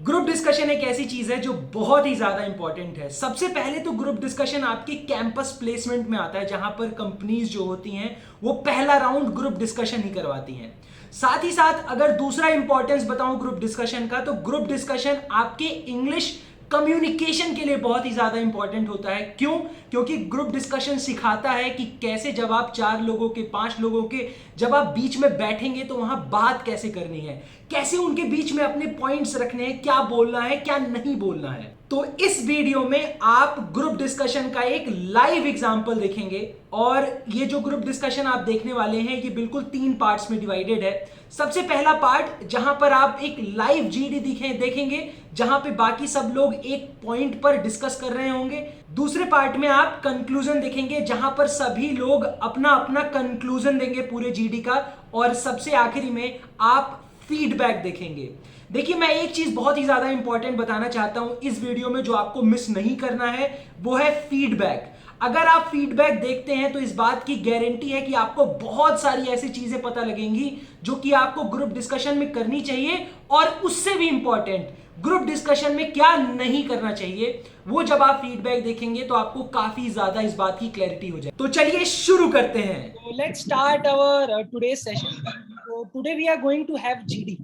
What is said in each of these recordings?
Group discussion एक ऐसी चीज है जो बहुत ही ज्यादा इंपॉर्टेंट है। सबसे पहले तो ग्रुप डिस्कशन आपके कैंपस प्लेसमेंट में आता है, जहां पर कंपनीज जो होती हैं वो पहला राउंड ग्रुप डिस्कशन ही करवाती हैं। साथ ही साथ अगर दूसरा इंपॉर्टेंस बताऊं ग्रुप डिस्कशन का, तो ग्रुप डिस्कशन आपके इंग्लिश कम्युनिकेशन के लिए बहुत ही ज्यादा इंपॉर्टेंट होता है। क्यों? क्योंकि ग्रुप डिस्कशन सिखाता है कि कैसे जब आप 4 लोगों के 5 लोगों के जब आप बीच में बैठेंगे तो वहां बात कैसे करनी है, कैसे उनके बीच में अपने पॉइंट्स रखने हैं, क्या बोलना है क्या नहीं बोलना है। तो इस वीडियो में आप ग्रुप डिस्कशन का एक लाइव एग्जांपल देखेंगे। और ये जो ग्रुप डिस्कशन आप देखने वाले हैं ये बिल्कुल 3 पार्ट्स में डिवाइडेड है। सबसे पहला पार्ट जहां पर आप एक लाइव जीडी देखेंगे, जहां पे बाकी सब लोग एक पॉइंट पर डिस्कस कर रहे होंगे। दूसरे पार्ट में आप कंक्लूजन देखेंगे, जहां पर सभी लोग अपना अपना कंक्लूजन देंगे पूरे जीडी का। और सबसे आखिरी में आप फीडबैक देखेंगे। देखिए, मैं एक चीज बहुत ही ज्यादा इंपॉर्टेंट बताना चाहता हूं इस वीडियो में, जो आपको मिस नहीं करना है, वो है फीडबैक। अगर आप फीडबैक देखते हैं तो इस बात की गारंटी है कि आपको बहुत सारी ऐसी चीजें पता लगेंगी जो कि आपको ग्रुप डिस्कशन में करनी चाहिए, और उससे भी इंपॉर्टेंट ग्रुप डिस्कशन में क्या नहीं करना चाहिए। वो जब आप फीडबैक देखेंगे तो आपको काफी ज्यादा इस बात की क्लैरिटी हो जाए। तो चलिए शुरू करते हैं। So let's start our today's session. So today we are going to have GD.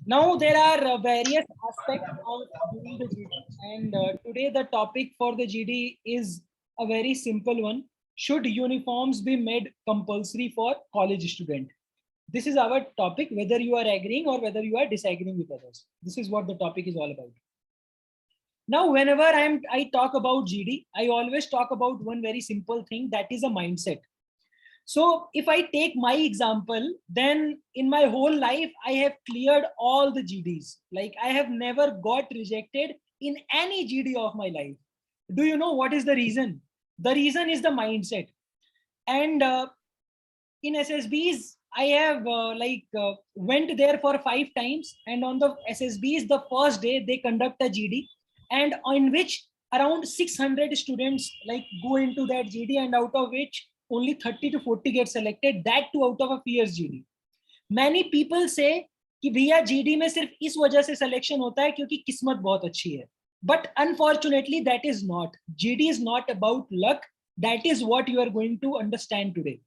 Now there are various aspects of doing the GD, and today the topic for the GD is a very simple one. Should uniforms be made compulsory for college student? This is our topic, whether you are agreeing or whether you are disagreeing with others. This is what the topic is all about. Now, whenever I talk about GD, I always talk about one very simple thing, that is a mindset. So if I take my example, then in my whole life, I have cleared all the GDs. Like, I have never got rejected in any GD of my life. Do you know what is the reason? The reason is the mindset. And in SSBs, I have went there for 5 times, and on the SSBs, the first day they conduct a GD, and on which around 600 students like go into that GD, and out of which only 30 to 40 get selected, that too out of a fierce GD. Many people say कि भैया GD में सिर्फ इस वजह से selection होता है क्योंकि किस्मत बहुत अच्छी है, but unfortunately that is not. GD is not about luck. That is what you are going to understand today.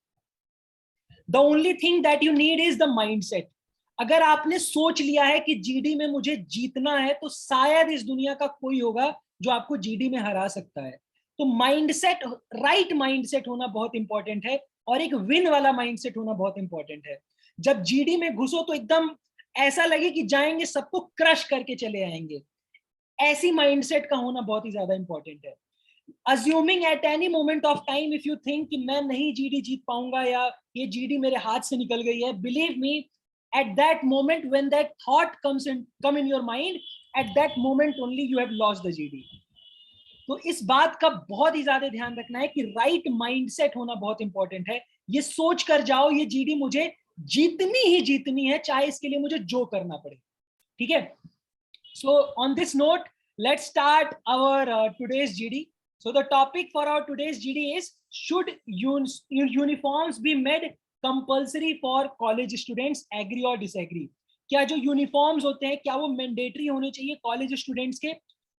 The only thing that you need is the mindset. अगर आपने सोच लिया है कि जीडी में मुझे जीतना है, तो शायद इस दुनिया का कोई होगा जो आपको जीडी में हरा सकता है। तो माइंडसेट, राइट माइंडसेट होना बहुत इंपॉर्टेंट है, और एक विन वाला माइंडसेट होना बहुत इंपॉर्टेंट है। जब जीडी में घुसो तो एकदम ऐसा लगे कि जाएंगे सबको क्रश करके चले आएंगे, ऐसी माइंडसेट का होना बहुत ही ज्यादा इंपॉर्टेंट है। Assuming at any moment of time, if you think कि मैं नहीं जीडी जीत पाऊंगा या ये जीडी मेरे हाथ से निकल गई है, believe me, at that moment when that thought come in your mind, at that moment only you have lost the GD. तो इस बात का बहुत ही ज्यादा ध्यान रखना है कि राइट माइंडसेट होना बहुत इंपॉर्टेंट है। ये सोच कर जाओ ये जीडी मुझे जीतनी ही जीतनी है, चाहे इसके लिए मुझे जो करना पड़े। ठीक है? So on this note, let's start our today's GD. So the topic for our today's GD is, should uniforms be made compulsory for college students? Agree or disagree? क्या जो यूनिफॉर्म्स होते हैं क्या वो मैंडेटरी होने चाहिए कॉलेज स्टूडेंट्स के?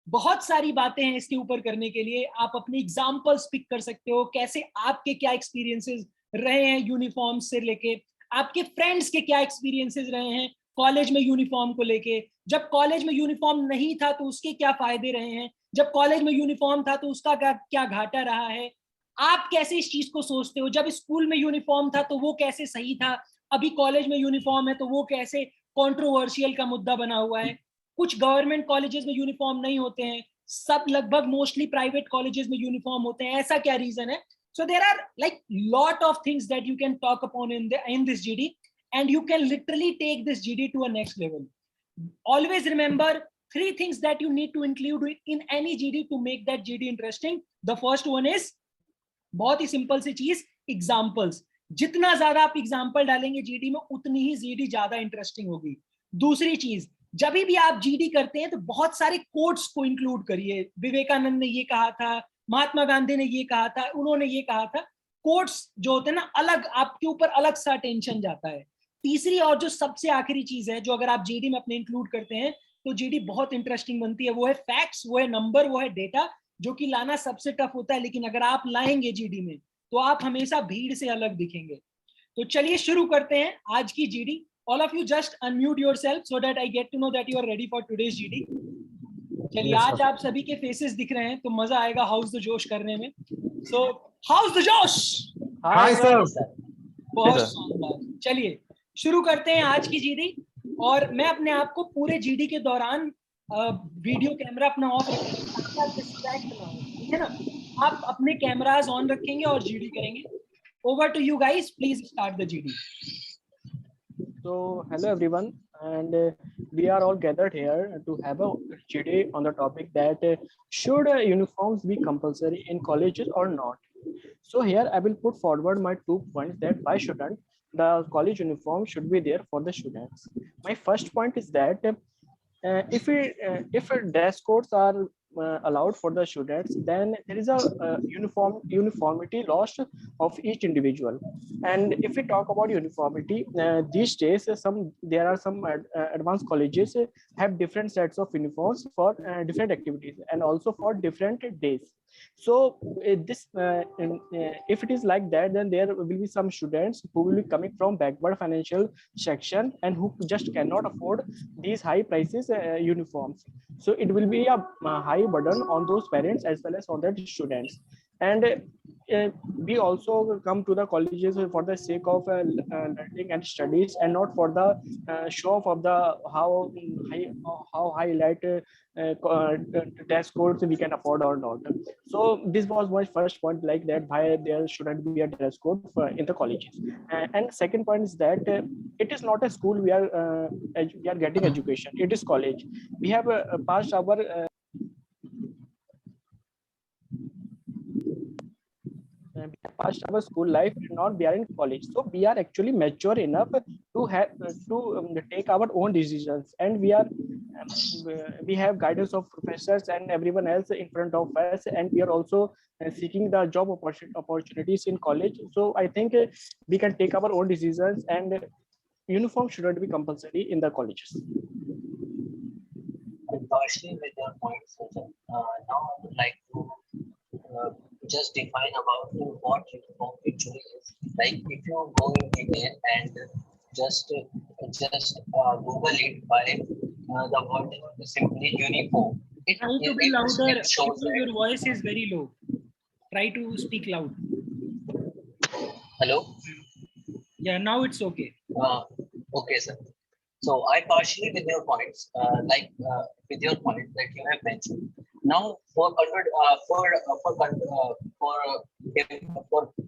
बहुत सारी बातें हैं इसके ऊपर करने के लिए। आप अपने एग्जांपल्स पिक कर सकते हो, कैसे आपके क्या एक्सपीरियंसेस रहे हैं यूनिफॉर्म से लेके, आपके फ्रेंड्स के क्या एक्सपीरियंसेस रहे हैं कॉलेज में यूनिफॉर्म को लेके, जब कॉलेज में यूनिफॉर्म नहीं था तो उसके क्या फायदे रहे हैं, जब कॉलेज में यूनिफॉर्म था तो उसका क्या घाटा रहा है, आप कैसे इस चीज को सोचते हो, जब स्कूल में यूनिफॉर्म था तो वो कैसे सही था, अभी कॉलेज में यूनिफॉर्म है तो वो कैसे कंट्रोवर्शियल का मुद्दा बना हुआ है। कुछ गवर्नमेंट कॉलेजेस में यूनिफॉर्म नहीं होते हैं, सब लगभग मोस्टली प्राइवेट कॉलेजेस में यूनिफॉर्म होते हैं, ऐसा क्या रीजन है? So there are like lot of things that you can talk upon in this GD, and you can literally take this GD to a next level. Always remember 3 things that you need to include in any GD to make that GD interesting. The first one is, बहुत ही simple सी चीज, examples. जितना ज्यादा आप example डालेंगे GD में, उतनी ही GD ज्यादा interesting होगी। दूसरी चीज, जब भी आप जीडी करते हैं तो बहुत सारे कोट्स को इंक्लूड करिए। विवेकानंद ने ये कहा था, महात्मा गांधी ने ये कहा था, उन्होंने ये कहा था। कोट्स जो होते हैं ना, अलग आपके ऊपर अलग सा टेंशन जाता है। तीसरी और जो सबसे आखिरी चीज है जो अगर आप जीडी में अपने इंक्लूड करते हैं, तो जीडी बहुत इंटरेस्टिंग बनती है। वो है फैक्ट्स, वो है नंबर, वो है डेटा, जो कि लाना सबसे टफ होता है, लेकिन अगर आप लाएंगे जीडी में तो आप हमेशा भीड़ से अलग दिखेंगे। तो चलिए शुरू करते हैं आज की GD. All of you just unmute yourself so that I get to know that you are ready for today's GD. चलिए, Yes, आज sir. आप सभी के फेसेस दिख रहे हैं तो मजा आएगा हाउस द जोश करने में। सो हाउस द जोश। Hi, sir. बहुत Yes, sir. शानदार। चलिए शुरू करते हैं आज की जीडी। और मैं अपने आप को पूरे जीडी के दौरान वीडियो कैमरा अपना ऑफ रखेंगे ताकि आप डिस्ट्रैक्ट ना हो, ठीक है ना। आप अपने कैमरास ऑन रखेंगे और जीडी करेंगे। Over to you guys, please start the GD. So, hello everyone, and we are all gathered here to have a GD on the topic that should uniforms be compulsory in colleges or not. So here I will put forward my 2 points that why shouldn't the college uniform should be there for the students. My first point is that if dress codes are allowed for the students, then there is a uniformity lost of each individual. And if we talk about uniformity, these days there are some advanced colleges have different sets of uniforms for different activities and also for different days. So if it is like that, then there will be some students who will be coming from backward financial section and who just cannot afford these high prices uniforms. So it will be a high burden on those parents as well as on the students. And we also come to the colleges for the sake of learning and studies, and not for the show off of the how highlight test codes we can afford or not. So this was my first point, like that why there shouldn't be a dress code in the colleges. And second point is that it is not a school we are getting education. It is college. We have passed our school life, and now we are in college, so we are actually mature enough to have take our own decisions, and we have guidance of professors and everyone else in front of us, and we are also seeking the job opportunities in college. So I think we can take our own decisions, and uniform shouldn't be compulsory in the colleges. Partially with your points, now I would like to just define about what uniform actually is. Like if you go in detail and just Google it by the word simply uniform. Trying to be louder. It shows that Your voice is very low. Try to speak loud. Hello. Yeah, now it's okay. Okay, sir. So I partially with your points, with your point that you have mentioned. Now for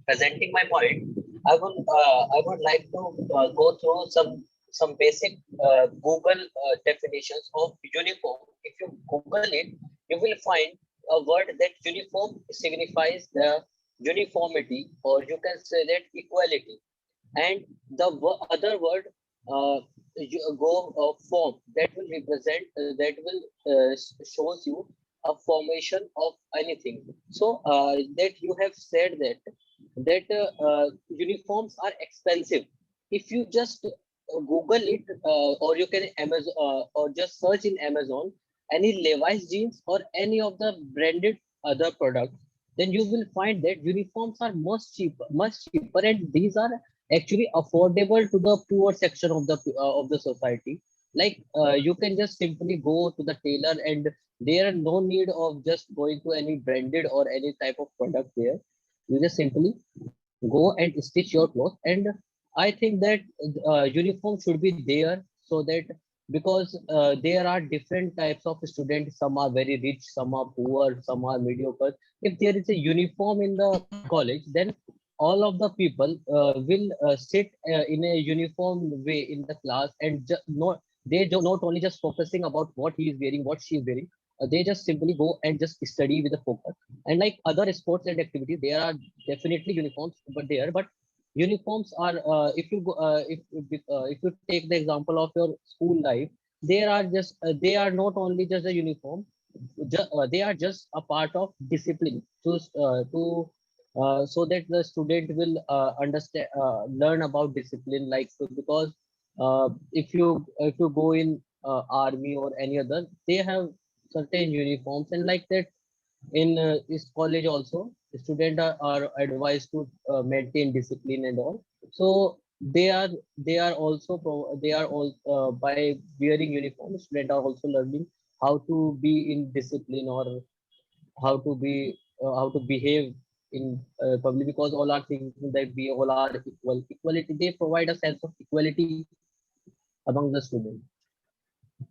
presenting my point, I would like to go through some basic Google definitions of uniform. If you Google it, you will find a word that uniform signifies the uniformity, or you can say that equality, and the other word form, that will represent that will shows you a formation of anything. So that you have said that uniforms are expensive. If you just Google it, or you can Amazon, or just search in Amazon any Levi's jeans or any of the branded other products, then you will find that uniforms are much cheaper, and these are actually affordable to the poor section of the society. Like you can just simply go to the tailor, and there are no need of just going to any branded or any type of product there. You just simply go and stitch your clothes. And I think that uniform should be there, so that because there are different types of students, some are very rich, some are poor, some are mediocre. If there is a uniform in the college, then all of the people will sit in a uniform way in the class, and not only just focusing about what he is wearing, what she is wearing. They just simply go and just study with a focus. And like other sports and activities, there are definitely uniforms, but uniforms are if you take the example of your school life, they are not only just a uniform. They are just a part of discipline to so that the student will learn about discipline. Like, because if you go in army or any other, they have certain uniforms, and like that in this college also, students are advised to maintain discipline and all. So they are also they are all by wearing uniform, students are also learning how to be in discipline, or how to behave in public, because all are thinking that we all are equal. Equality, they provide a sense of equality among the students.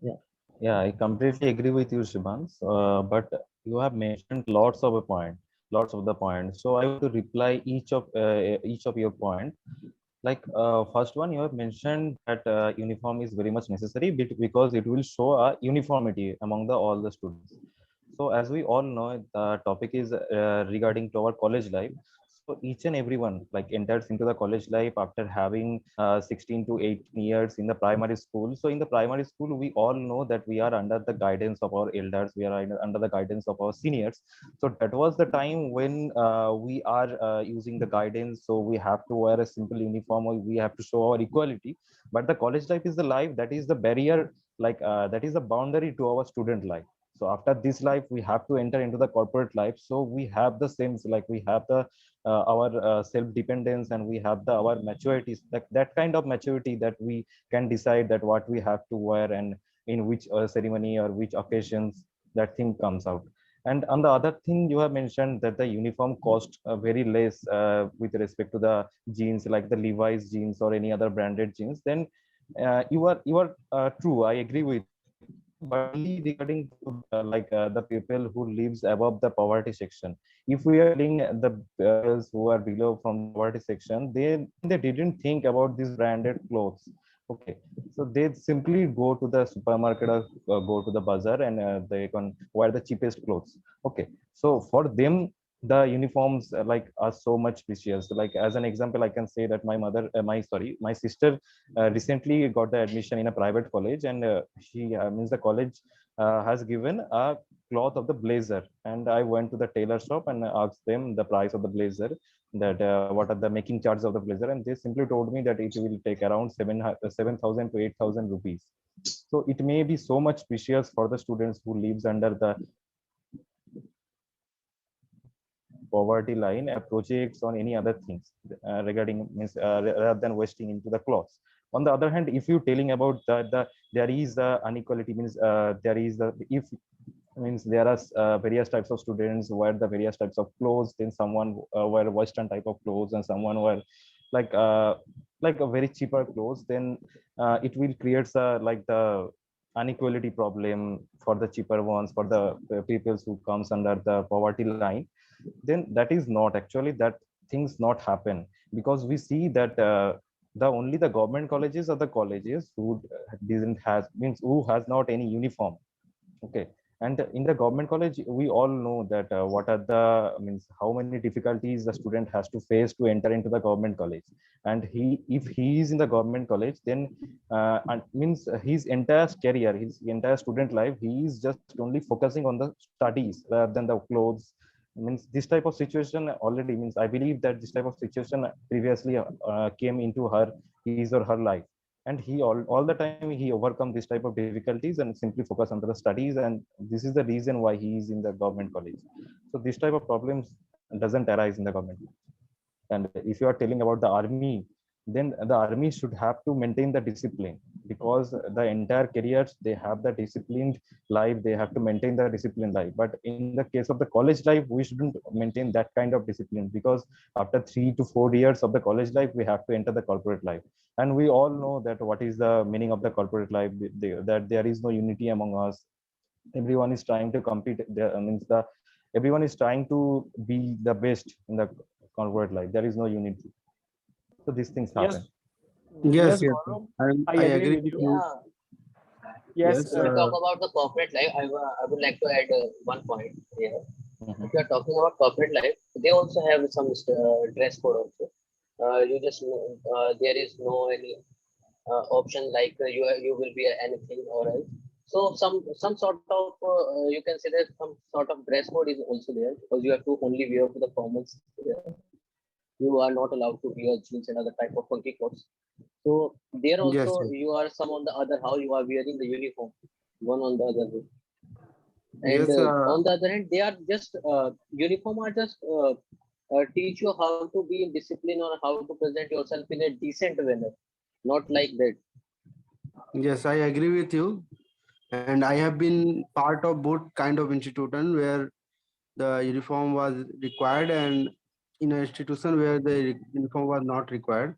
Yeah. Yeah, I completely agree with you, Shivans. But you have mentioned lots of the points. So I want to reply each of your point. Like first one, you have mentioned that uniform is very much necessary because it will show a uniformity among the all the students. So as we all know, the topic is regarding to our college life. So each and everyone like enters into the college life after having 16 to 18 years in the primary school. So in the primary school, we all know that we are under the guidance of our elders. We are under the guidance of our seniors. So that was the time when we are using the guidance. So we have to wear a simple uniform, or we have to show our equality. But the college life is the life that is the barrier, like that is the boundary to our student life. So after this life we have to enter into the corporate life. So we have the same, like we have the our self dependence, and we have the our maturities, like that kind of maturity that we can decide that what we have to wear and in which ceremony or which occasions that thing comes out. And on the other thing, you have mentioned that the uniform cost very less with respect to the jeans, like the Levi's jeans or any other branded jeans. Then you are true. I agree with you, but only regarding to the people who lives above the poverty section. If we are telling the girls who are below from the poverty section, they didn't think about these branded clothes. Okay, so they simply go to the supermarket or go to the bazaar, and they can wear the cheapest clothes. Okay, so for them the uniforms are so much precious. Like as an example, I can say that my mother my sister recently got the admission in a private college, and she means the college has given a cloth of the blazer, and I went to the tailor shop and asked them the price of the blazer, that what are the making charges of the blazer, and they simply told me that it will take around 7,000 to 8,000 rupees. So it may be so much precious for the students who lives under the poverty line, projects on any other things regarding means rather than wasting into the clothes. On the other hand, if you telling about there is the inequality, means there is the if means there are various types of students wear the various types of clothes, then someone wear western type of clothes and someone wear like uh, like a very cheaper clothes, then it will create the inequality problem for the cheaper ones, for the people who comes under the poverty line. Then that is not actually that things not happen, because we see that the only the government colleges are the colleges who didn't has means who has not any uniform. Okay, and in the government college we all know that what are the means how many difficulties the student has to face to enter into the government college. And he if he is in the government college, then and means his entire career, his entire student life, he is just only focusing on the studies rather than the clothes. Means this type of situation already, means I believe that this type of situation previously came into his or her life, and he all the time he overcome this type of difficulties and simply focus on the studies, and this is the reason why he is in the government college. So this type of problems doesn't arise in the government. And if you are telling about the army, then the army should have to maintain the discipline, because the entire careers they have the disciplined life, they have to maintain the disciplined life. But in the case of the college life, we shouldn't maintain that kind of discipline, because after 3 to 4 years of the college life we have to enter the corporate life. And we all know that what is the meaning of the corporate life, that there is no unity among us. Everyone is trying to compete, there means the everyone is trying to be the best in the corporate life. There is no unity. So these things happen. Yes, Yes, yes, yes, Gaurav, I I agree agree with with you. you. Yeah. Yes, Yes, If you talk about the corporate life, I would like to add one point here. Mhm. If you are talking about corporate life, they also have some dress code also. You just know, there is no any option like you will be anything or else. So some sort of you can say that some sort of dress code is also there, because you have to only wear the formals there. You are not allowed to wear jeans and other type of funky clothes. So there Yes, also yes, you are some on the other how you are wearing the uniform, one on the other way. And yes. on the other hand, they are just uniform are just teach you how to be in discipline or how to present yourself in a decent manner, not like that. Yes, I agree with you. And I have been part of both kind of institution where the uniform was required and in an institution where the uniform was not required.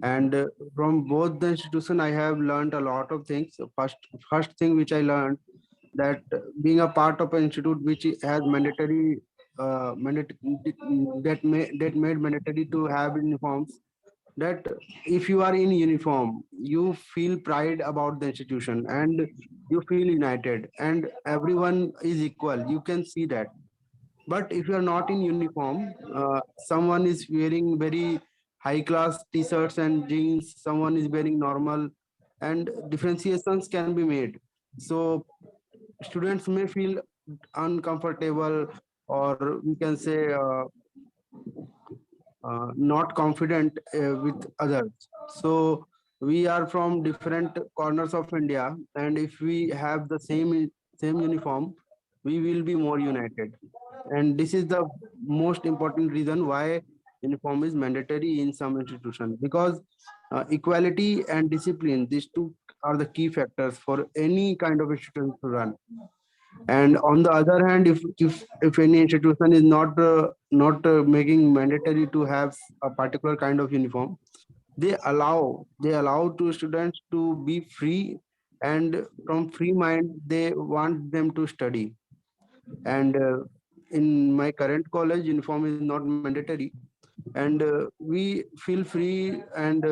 And from both the institution, I have learned a lot of things. First thing which I learned that being a part of an institute which has mandatory that made mandatory to have uniforms, that if you are in uniform you feel pride about the institution and you feel united and everyone is equal, you can see that. But if you are not in uniform, someone is wearing very high class t-shirts and jeans, someone is wearing normal, and differentiations can be made. So students may feel uncomfortable, or we can say not confident with others. So we are from different corners of India, and if we have the same uniform, we will be more united. And this is the most important reason why uniform is mandatory in some institutions, because equality and discipline, these two are the key factors for any kind of institution to run. And on the other hand, if any institution is not making mandatory to have a particular kind of uniform, they allow to students to be free, and from free mind they want them to study. And in my current college, uniform is not mandatory, and we feel free, and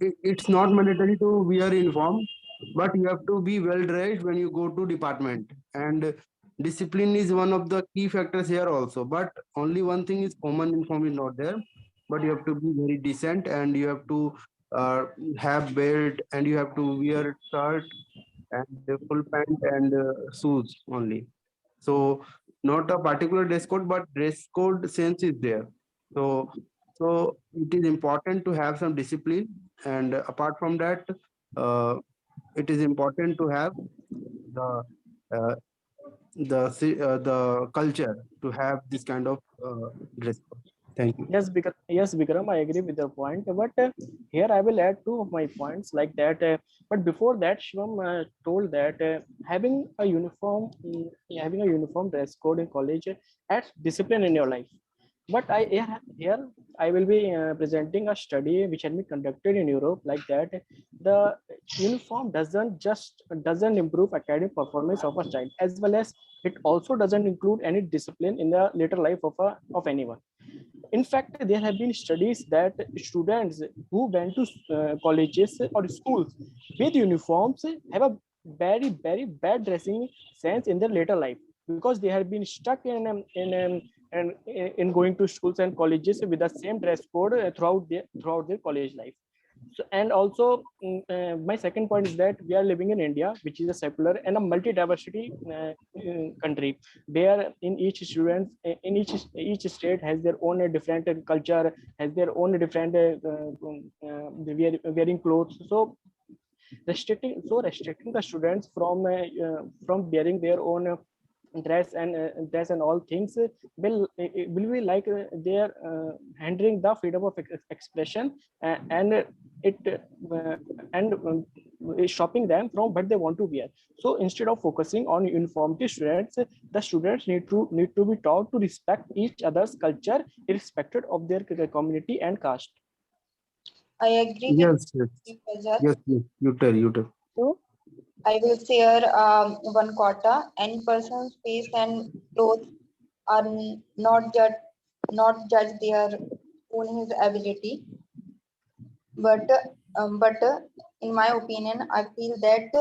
it's not mandatory to wear uniform, but you have to be well dressed when you go to department. And discipline is one of the key factors here also. But only one thing is common uniform is not there, but you have to be very decent, and you have to uh, have belt, and you have to wear shirt and full pant and shoes only. So not a particular dress code, but dress code sense is there. So so it is important to have some discipline. And apart from that, uh, it is important to have the uh, the culture to have this kind of dress code. Thank you. Yes, Vikram, I agree with your point. But here I will add two of my points like that. But before that, Shivam told that having a uniform dress code in college adds discipline in your life. But here I will be presenting a study which had been conducted in Europe like that. The uniform doesn't improve academic performance of a child, as well as it also doesn't include any discipline in the later life of anyone. In fact, there have been studies that students who went to colleges or schools with uniforms have a very bad dressing sense in their later life, because they have been stuck in going to schools and colleges with the same dress code throughout their college life. So, and also, my second point is that we are living in India, which is a secular and a multi-diversity country, where in each state has their own different culture, has their own different wearing clothes. So restricting the students from wearing their own dress and all things will be like they are hindering the freedom of expression, and it and is stopping them from what they want to wear. So instead of focusing on uniformity students, the students need to be taught to respect each other's culture irrespective of their community and caste. I agree with Yes, yes, you, Rajat. yes, yes. You tell. Too. I will share one quota. Any person's face and clothes are not judge their own his ability, but in my opinion, I feel that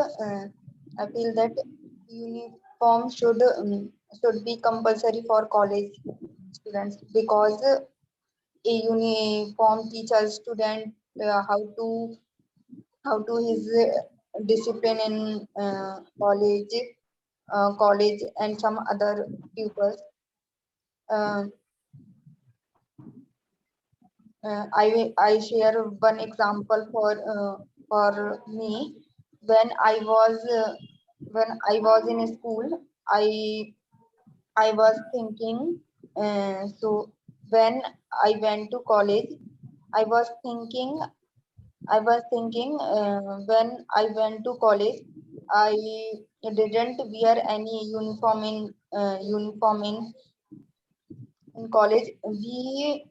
uniform should be compulsory for college students, because a uniform teaches student how to his discipline in college and some other pupils. Uh, I share one example for me. When I was in school, I I was thinking. So when I went to college, I was thinking. When I went to college, I didn't wear any uniform in college. We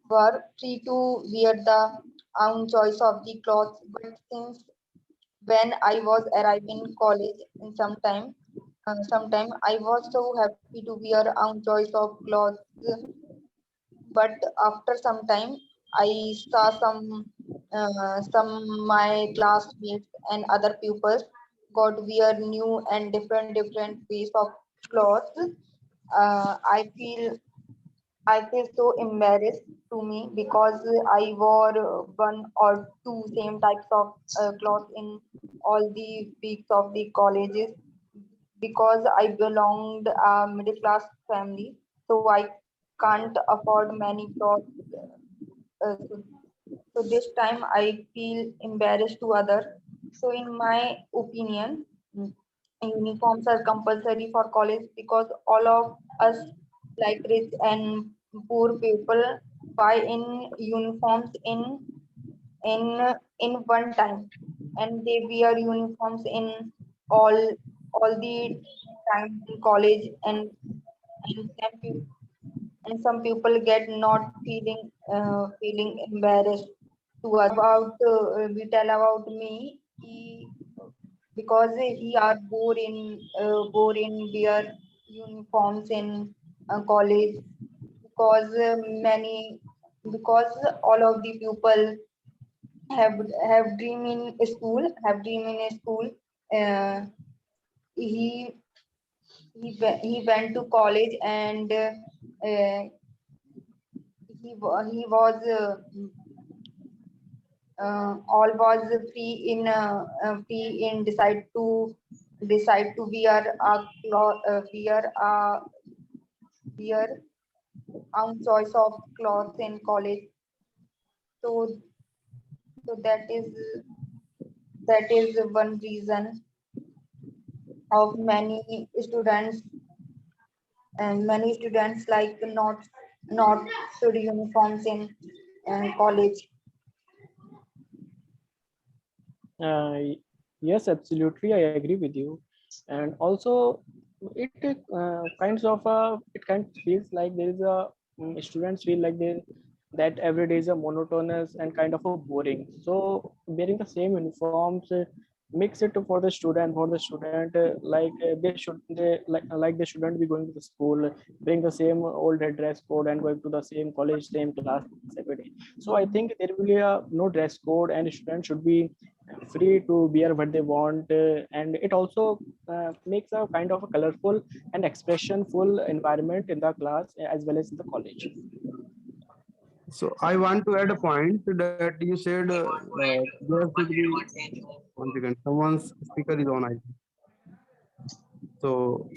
were free to wear the own choice of the clothes. But since when I was arriving in college, in sometime I was so happy to wear own choice of clothes. But after some time, I saw some my classmates and other pupils got wear new and different ways of clothes. I feel so embarrassed to me because I wore one or two same types of clothes in all the weeks of the colleges because I belonged a middle class family, so I can't afford many clothes. So, so this time I feel embarrassed to other. So in my opinion, uniforms are compulsory for college because all of us, like rich and poor people, buy in uniforms in in one time, and they wear uniforms in all all the time in college, and some people get not feeling embarrassed to we tell about me. Because he are born in wear uniforms in college, because many because all of the people have dream in a school. uh, he he went to college, and he was all was free in decide to wear own choice of clothes in college. So so that is one reason of many students like not should uniforms in college. Uh, yes, absolutely, I agree with you. And also, it kind of feels like there is a students feel like they that every day is a monotonous and kind of a boring. So wearing the same uniforms makes it for the student they they shouldn't be going to the school, bring the same old dress code and going to the same college, same class every day. So I think there will be a no dress code and students should be free to wear what they want, and it also makes a kind of a colorful and expressionful environment in the class as well as in the college. So I want to add a point that you said there should be, one second, someone's speaker is on. So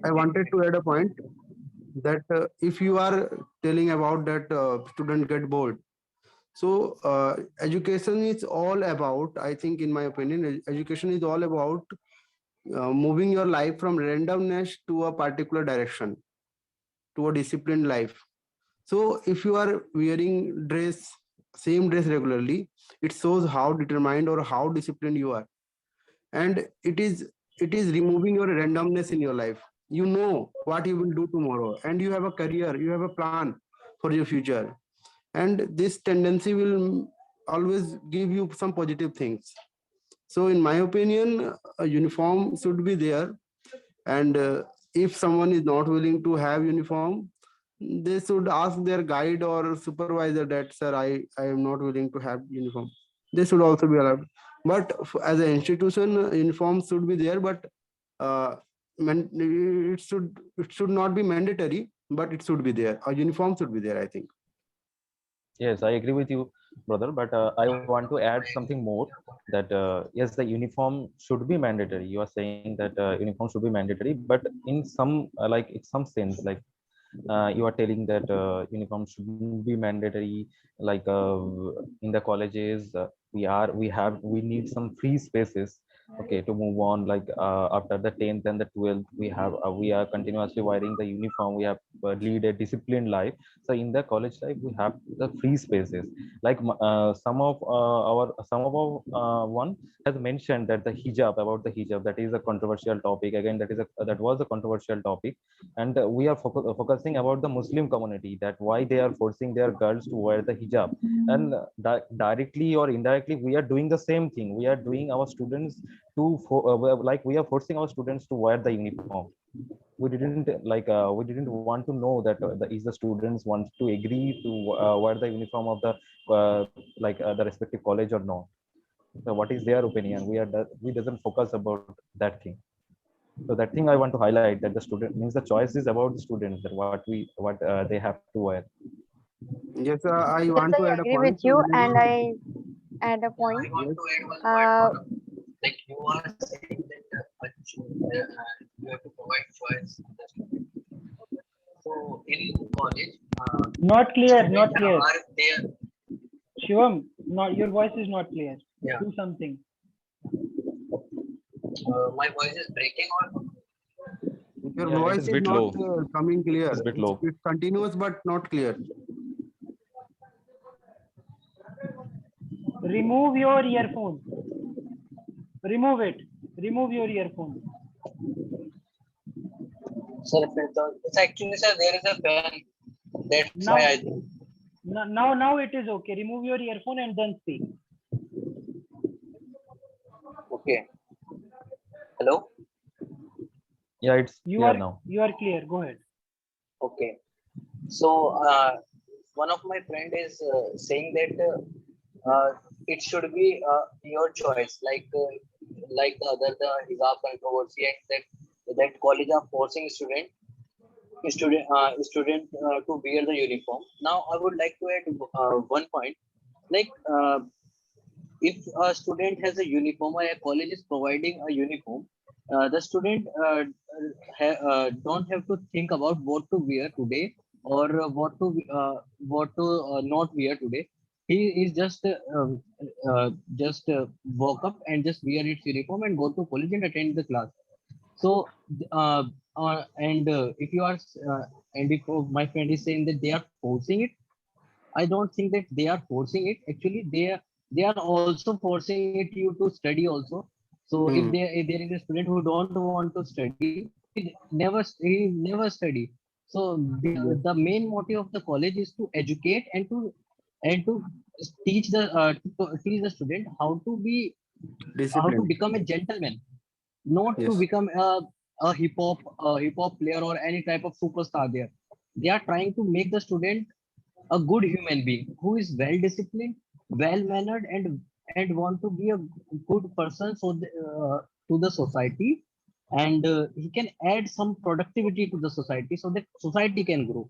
I wanted to add a point that if you are telling about that student get bored, so education is all about, I think in my opinion, education is all about moving your life from randomness to a particular direction, to a disciplined life. So if you are wearing same dress regularly, it shows how determined or how disciplined you are. And it is removing your randomness in your life. You know what you will do tomorrow, and you have a career, you have a plan for your future. And this tendency will always give you some positive things. So in my opinion, a uniform should be there. And if someone is not willing to have uniform, they should ask their guide or supervisor that, sir, I am not willing to have uniform. They should also be allowed. But as an institution, uniform should be there, but uh, it should not be mandatory, but it should be there. A uniform should be there, I think. Yes, I agree with you, brother. But I want to add something more that yes, the uniform should be mandatory. You are saying that uniform should be mandatory, but in some in some sense, like You are telling that uniform shouldn't be mandatory. Like in the colleges, we need some free spaces. Okay, to move on, like after the 10th and the 12th, we are continuously wearing the uniform. We have lead a disciplined life. So in the college life, we have the free spaces. Like some of our one has mentioned that the hijab, about the hijab, that is a controversial topic. Again, that was a controversial topic. And we are focusing about the Muslim community, that why they are forcing their girls to wear the hijab. And directly or indirectly, we are doing the same thing. We are doing our students like we are forcing our students to wear the uniform. We didn't want to know that is the students want to agree to wear the uniform of the the respective college or not. So what is their opinion? We doesn't focus about that thing. So that thing I want to highlight, that the student means the choice is about the students, that what they have to wear. Yes, I Yes, want to I add a agree point. with you, and I add a Yeah, point. I want Yes. to add one point Uh, more. Like you are saying that you have to provide choice to the student. So in college, Not clear, students not clear. are there. Shivam, not your voice is not clear. Yeah, Do something. my voice is breaking or Your Yeah, it voice is is bit not low. coming It clear. is bit low. It's continuous but not clear. Remove your earphone. Remove it. Remove your earphone. sir? It's actually, sir, there is a fan. That's Now, why I think. now it is okay. Remove your earphone and then speak. Okay. Hello. Yeah, it's You clear are now. clear. Go ahead. Okay. So one of my friend is saying that it should be your choice, like the hijab controversy, and that college are forcing student to wear the uniform. Now I would like to add one point, like if a student has a uniform or a college is providing a uniform, the student don't have to think about what to wear today or what to not wear today. He is just woke up and just wear its uniform and go to college and attend the class. So and if you are and if my friend is saying that they are forcing it, I don't think that they are forcing it. Actually, they are also forcing it you to study also. So Hmm. if there is a student who don't want to study, he never study. So Yes. the main motive of the college is to educate and to teach teach the student how to Discipline. become a gentleman, not to Yes. become a hip hop player or any type of superstar there. They are trying to make the student a good human being who is well disciplined, well mannered, and want to be a good person to the society, and he can add some productivity to the society so that society can grow,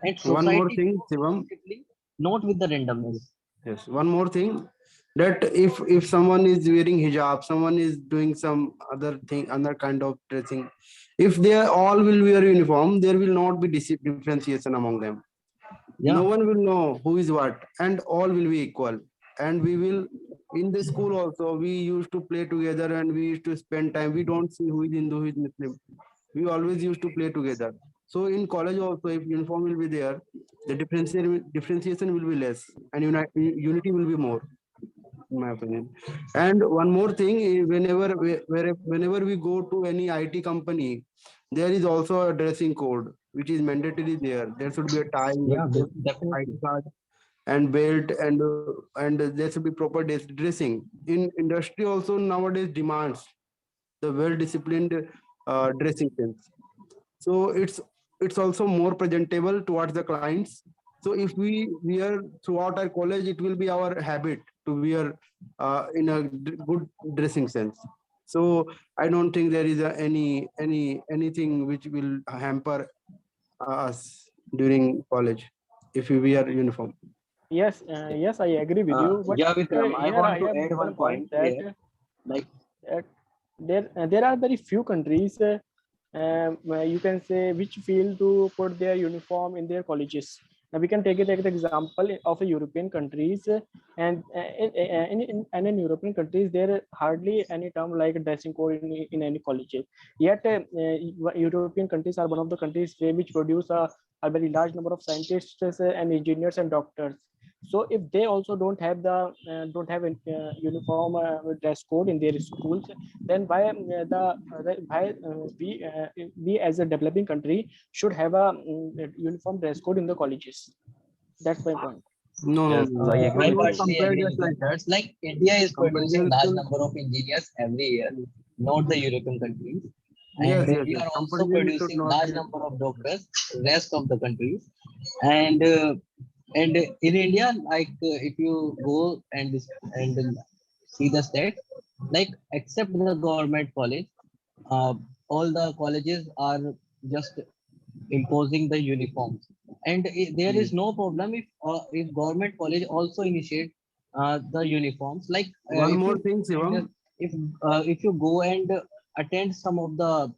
and One more society thing, grows with Shivam. discipline, not with the randomness. Yes. One more thing, that if someone is wearing hijab, someone is doing some other thing, other kind of dressing, if they all will wear uniform, there will not be differentiation among them. No Yeah, one will know who is what, and all will be equal. And we will, in the school also, we used to play together and we used to spend time. We don't see who is Hindu, who is Muslim. We always used to play together. So in college also, if uniform will be there, the differentiation will be less, and unity will be more, in my opinion. And one more thing, whenever we go to any IT company, there is also a dressing code which is mandatory there. There should be a tie with yeah, the ID definitely. card and belt, and there should be proper dressing. In industry also nowadays demands the well disciplined dressing sense. So it's also more presentable towards the clients. So if we wear throughout our college, it will be our habit to wear in a good dressing sense. So I don't think there is anything which will hamper us during college if we wear uniform. Yes, yes, I agree with you. But Yeah, Vikram, I here I want to have add one one point point that here. Like, there are very few countries you can say which field to put their uniform in their colleges. Now we can take the example of a European countries, and in European countries there hardly any term like dressing code in any colleges. Yet European countries are one of the countries which produce a very large number of scientists and engineers and doctors. So if they also don't have a uniform dress code in their schools, then we as a developing country should have a uniform dress code in the colleges. That's my point. No, no, Yes, no. I You agree I with cannot you. partially compare agree just with like you. that. It's like India is producing large Comparison. number of engineers every year, not the European countries. Yes, And yes, we yes. are also Comparison should producing not large be. number of doctors, rest of the countries. And in India, like if you go and see the stats, like except the government college, uh, all the colleges are just imposing the uniforms, and there is no problem if government college also initiate the uniforms. Like One if more you thing, Shivam. if you go and attend some of the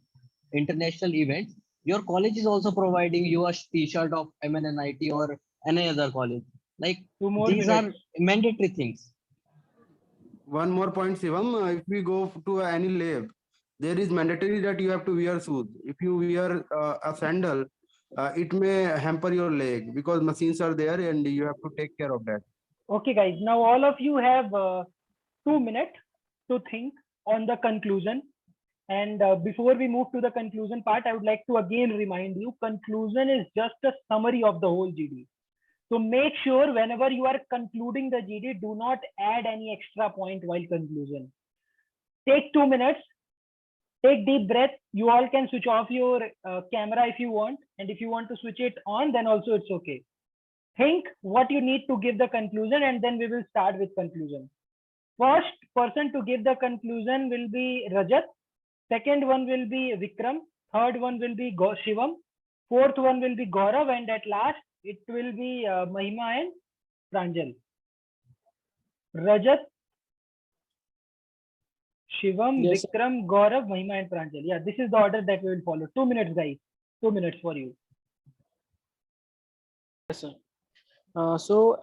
international events, your college is also providing you a t-shirt of MNNIT or any other college. Like 2 more these are minutes. mandatory things. One more point, Shivam. If we go to any lab, there is mandatory that you have to wear shoes. If you wear a sandal, it may hamper your leg because machines are there and you have to take care of that. Okay, guys. Now all of you have 2 minutes to think on the conclusion. And before we move to the conclusion part, I would like to again remind you, conclusion is just a summary of the whole GD. So make sure whenever you are concluding the GD, do not add any extra point while conclusion. Take 2 minutes, take deep breath. You all can switch off your camera if you want. And if you want to switch it on, then also it's okay. Think what you need to give the conclusion, and then we will start with conclusion. First person to give the conclusion will be Rajat. Second one will be Vikram. Third one will be Shivam. Fourth one will be Gaurav. And at last, it will be Mahima and Pranjal. Rajat, Shivam, Yes, Vikram, Gaurav, Mahima and Pranjal. Yeah, this is the order that we will follow. 2 minutes, guys. 2 minutes for you. yes, sir. So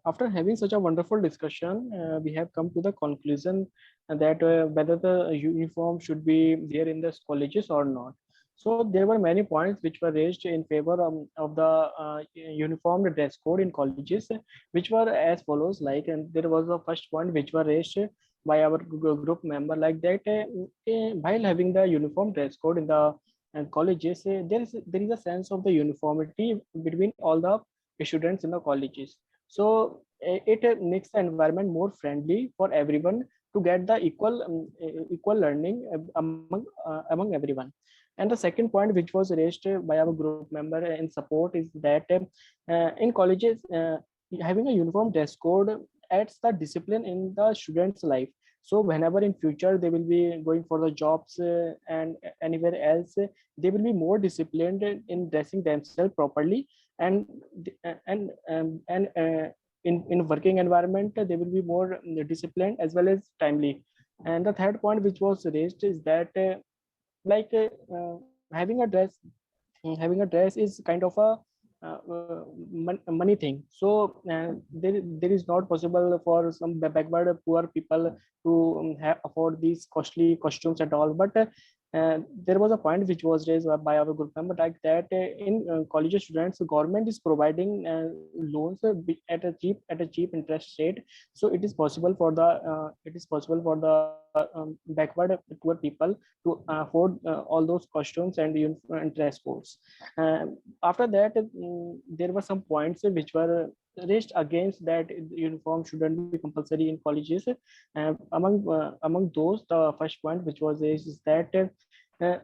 after having such a wonderful discussion, we have come to the conclusion that whether the uniform should be there in the colleges or not. So there were many points which were raised in favor of the uniform dress code in colleges, which were as follows. Like, and there was the first point which were raised by our group member, like that while having the uniform dress code in the colleges, there is a sense of the uniformity between all the students in the colleges. So it makes the environment more friendly for everyone to get the equal learning among everyone. And the second point which was raised by our group member in support is that in colleges, having a uniform dress code adds the discipline in the students life. So whenever in future they will be going for the jobs and anywhere else, they will be more disciplined in dressing themselves properly, and in working environment they will be more disciplined as well as timely. And the third point which was raised is that like having a dress, having a dress is kind of a money thing. So there is not possible for some backward poor people to afford these costly costumes at all. But there was a point which was raised by our group member, like that in college students, government is providing loans at a cheap interest rate. So it is possible for the backward poor people to afford all those costumes and and dress codes. After that, there were some points which were raised against that uniform shouldn't be compulsory in colleges. Among those, the first point which was raised is that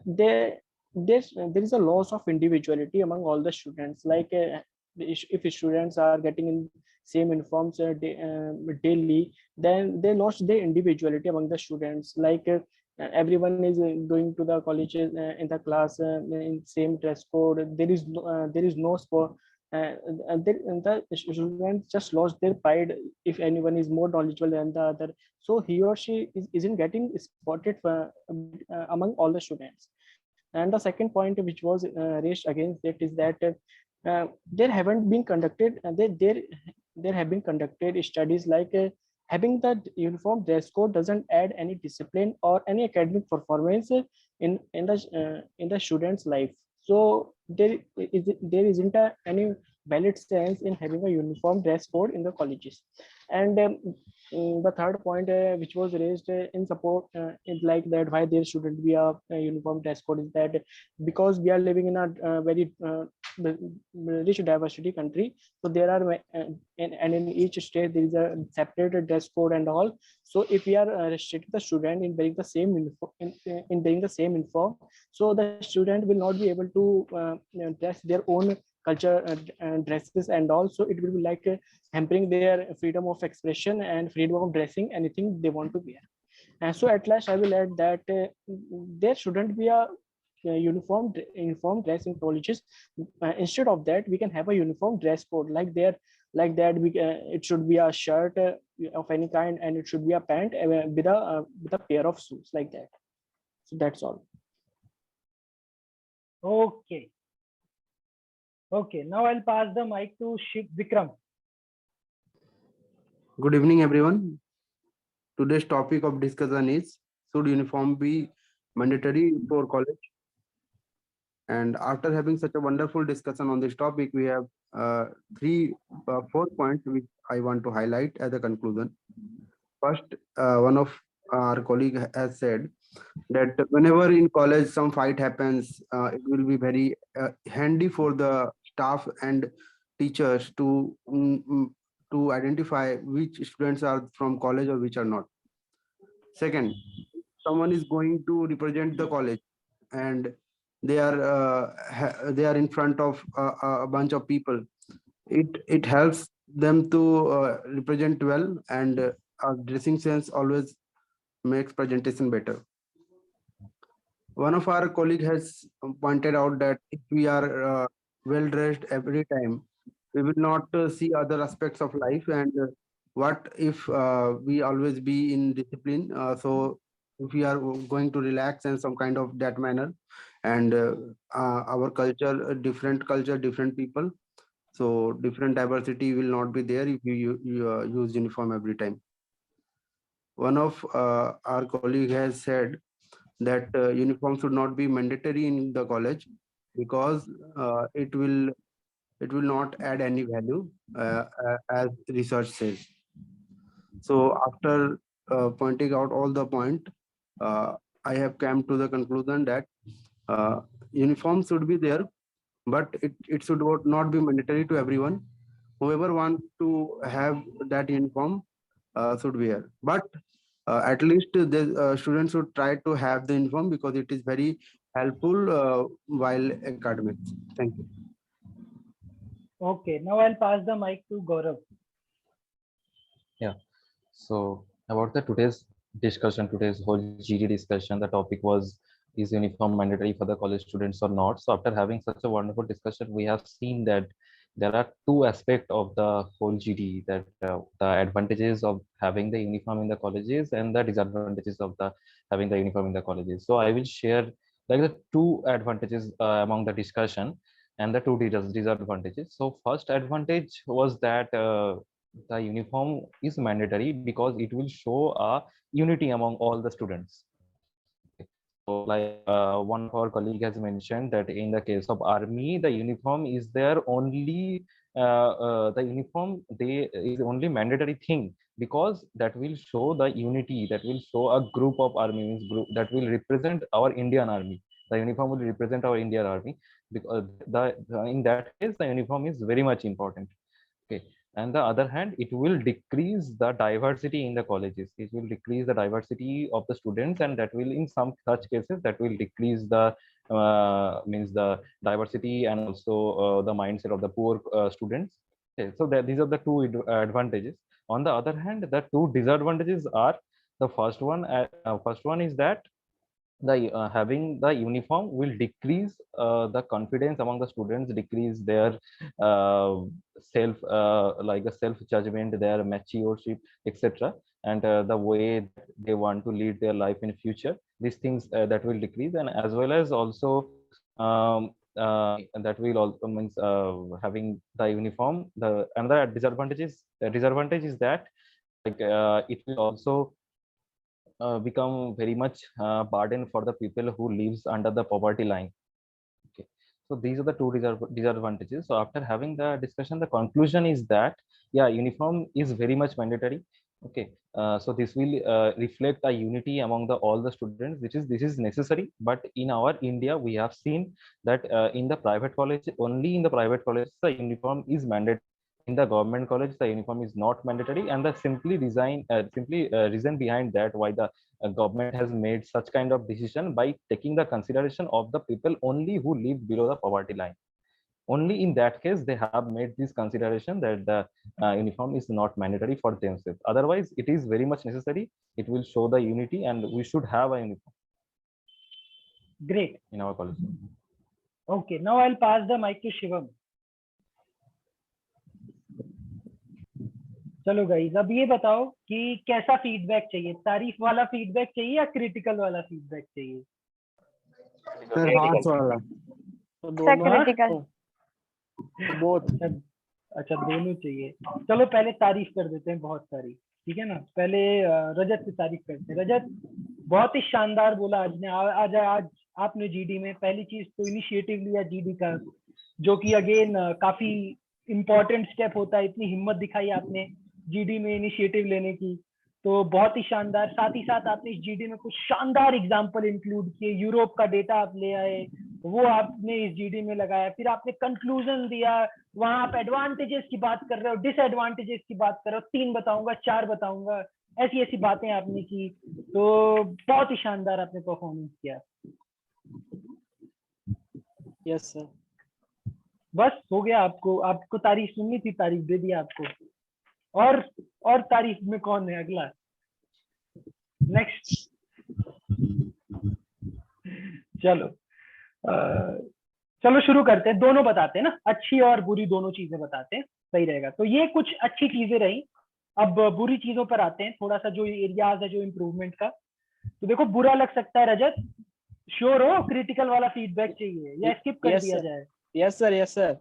there is a loss of individuality among all the students. Like if students are getting in same uniforms daily, then they lost their individuality among the students. Like everyone is going to the colleges in the class in same dress code. There is no sport. The students just lost their pride if anyone is more knowledgeable than the other. So he or she isn't getting spotted among all the students. And the second point which was raised against it is that there haven't been conducted there have been conducted studies like having the uniform dress code doesn't add any discipline or any academic performance in the student's life. So there isn't any valid sense in having a uniform dress code in the colleges. And the third point which was raised in support is like that why there shouldn't be a uniform dress code is that because we are living in a very rich diversity country, so there are and in each state there is a separate dress code and all. So if we are restricting the student in wearing the same uniform in wearing the same uniform, so the student will not be able to dress their own culture dresses, and also it will be like hampering their freedom of expression and freedom of dressing anything they want to wear. And so at last I will add that there shouldn't be a uniform dress in colleges. Instead of that, we can have a uniform dress code like that. It should be a shirt of any kind, and it should be a pant with a pair of shoes like that. So that's all. Okay. Okay. Now I'll pass the mic to Vikram. Good evening, everyone. Today's topic of discussion is, should uniform be mandatory for college? And after having such a wonderful discussion on this topic, we have four points which I want to highlight as a conclusion. First, one of our colleague has said that whenever in college some fight happens, it will be very handy for the staff and teachers to identify which students are from college or which are not. Second, someone is going to represent the college and they are in front of a bunch of people. It helps them to represent well, and our dressing sense always makes presentation better. One of our colleague has pointed out that if we are well dressed every time, we will not see other aspects of life. And what if we always be in discipline? So if we are going to relax in some kind of that manner, and our culture, different people, so different diversity will not be there if you use uniform every time. One of our colleague has said that uniform should not be mandatory in the college because it will not add any value as research says. So after pointing out all the point, I have come to the conclusion that uniform should be there, but it should not be mandatory to everyone. Whoever wants to have that uniform should wear. But at least the students should try to have the uniform because it is very helpful while academics. Thank you. Okay. Now I'll pass the mic to Gaurav. Yeah. So about the today's discussion, today's whole GD discussion, the topic was, is uniform mandatory for the college students or not? So after having such a wonderful discussion, we have seen that there are two aspects of the whole GD, that the advantages of having the uniform in the colleges and the disadvantages of the having the uniform in the colleges. So I will share like the two advantages among the discussion and the two disadvantages. So first advantage was that the uniform is mandatory because it will show a unity among all the students. So like one of our colleague has mentioned that in the case of army, the uniform is their only the uniform they is only mandatory thing, because that will show the unity, that will show a group of army, means group that will represent our Indian army. The uniform will represent our Indian army, because in that case the uniform is very much important. Okay. And the other hand, it will decrease the diversity in the colleges. It will decrease the diversity of the students, and that will, in some such cases, that will decrease the means the diversity and also the mindset of the poor students. Okay, so these are the two advantages. On the other hand, the two disadvantages are, the first one is that having the uniform will decrease the confidence among the students, decrease their self like a self judgment, their matureship, etc. And the way that they want to lead their life in future, these things that will decrease. And as well as also that will also means having the uniform, the another disadvantage is that like it will also become very much burden for the people who lives under the poverty line. Okay, so these are the two disadvantages. So after having the discussion, the conclusion is that yeah, uniform is very much mandatory. Okay, so this will reflect a unity among the all the students, which is this is necessary. But in our India, we have seen that in the private college, only in the private college, the uniform is mandatory. In the government college, the uniform is not mandatory, and the simply reason behind that why the government has made such kind of decision by taking the consideration of the people only who live below the poverty line. Only in that case they have made this consideration that the uniform is not mandatory for themselves. Otherwise, it is very much necessary. It will show the unity, and we should have a uniform. Great. In our college. Okay, now I'll pass the mic to Shivam. चलो guys, अब ये बताओ कि कैसा feedback चाहिए, तारीफ वाला feedback चाहिए या क्रिटिकल वाला फीडबैक चाहिए? सर हार्श वाला। Sir critical. बोथ। अच्छा, दोनों चाहिए। चलो पहले तारीफ कर देते हैं बहुत सारी, ठीक है ना। पहले रजत से तारीफ करते हैं। रजत, बहुत ही शानदार बोला आज ने। आज आपने जीडी में पहली चीज तो इनिशिएटिव लिया जीडी का, जो कि अगेन काफी इंपॉर्टेंट स्टेप होता है। इतनी हिम्मत दिखाई आपने जीडी में इनिशिएटिव लेने की, तो बहुत ही शानदार। साथ ही साथ आपने इस जीडी में कुछ शानदार एग्जांपल इंक्लूड किए। यूरोप का डेटा आप ले आए, वो आपने इस जीडी में लगाया। फिर आपने कंक्लूजन दिया, वहां आप एडवांटेजेस की बात कर रहे हो, डिसएडवांटेजेस की बात कर रहे हो। 3 बताऊंगा, 4 बताऊंगा, ऐसी ऐसी बातें आपने की। तो बहुत ही शानदार आपने परफॉर्मेंस किया। Yes sir. बस हो गया? आपको तारीफ सुननी थी, तारीफ दे दिया आपको। और तारीफ में कौन है अगला? नेक्स्ट। चलो शुरू करते हैं। दोनों बताते हैं ना, अच्छी और बुरी दोनों चीजें बताते हैं, सही रहेगा। तो ये कुछ अच्छी चीजें रही। अब बुरी चीजों पर आते हैं, थोड़ा सा जो एरियाज है जो इम्प्रूवमेंट का। तो देखो, बुरा लग सकता है रजत, श्योर हो क्रिटिकल वाला फीडबैक चाहिए या स्किप कर दिया जाए? Yes sir, yes sir.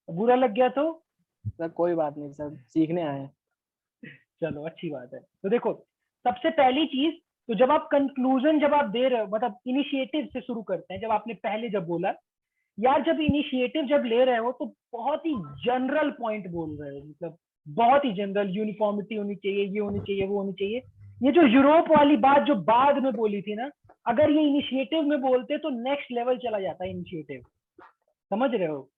बुरा लग गया तो सर कोई बात नहीं सर, सीखने आए हैं। चलो अच्छी बात है। तो देखो, सबसे पहली चीज, तो जब आप कंक्लूजन जब आप दे रहे हो, मतलब इनिशिएटिव से शुरू करते हैं। जब आपने पहले जब बोला यार, जब इनिशिएटिव जब ले रहे हो तो बहुत ही जनरल पॉइंट बोल रहे हो, मतलब बहुत ही जनरल। यूनिफॉर्मिटी होनी चाहिए, ये होनी चाहिए, वो होनी चाहिए। ये जो यूरोप वाली बात जो बाद में बोली थी ना, अगर ये इनिशिएटिव में बोलते तो नेक्स्ट लेवल चला जाता है इनिशिएटिव। समझ रहे हो?